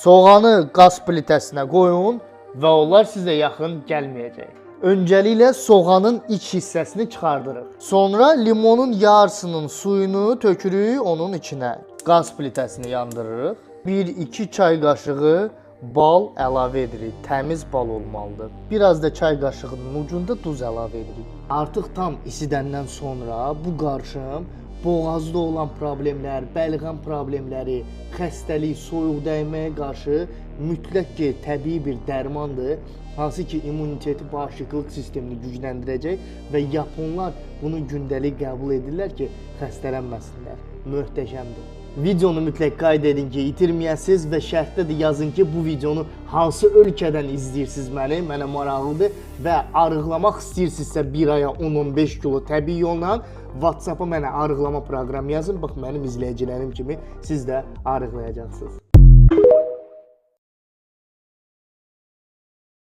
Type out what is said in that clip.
Soğanı qaz plitəsinə qoyun və onlar sizə yaxın gəlməyəcək. Öncəliklə soğanın iç hissəsini çıxardırıq. Sonra limonun yarısının suyunu tökürük onun içinə. Qaz plitəsini yandırırıq. 1-2 çay qaşığı bal əlavə edirik. Təmiz bal olmalıdır. Biraz da çay qaşığının ucunda duz əlavə edirik. Artıq tam isidəndən sonra bu qarışım boğazda olan problemlər, bəlğəm problemləri, xəstəlik, soyuq dəyməyə qarşı mütləq ki, təbii bir dərmandır. Hansı ki, immuniteti, bağışıqlıq sistemini gücləndirəcək və yaponlar bunu gündəlik qəbul edirlər ki, xəstələnməsinlər. Möhtəşəmdir. Videonu mütləq qayd edin ki, itirməyəsiniz və şərtdə də yazın ki, bu videonu hansı ölkədən izləyirsiniz məni, mənə maraqlıdır və arıqlamaq istəyirsinizsə bir aya 10-15 kilo təbii yolla WhatsApp-a mənə arıqlama proqramı yazın. Bax, mənim izləyicilərim kimi siz də arıqlayacaqsınız.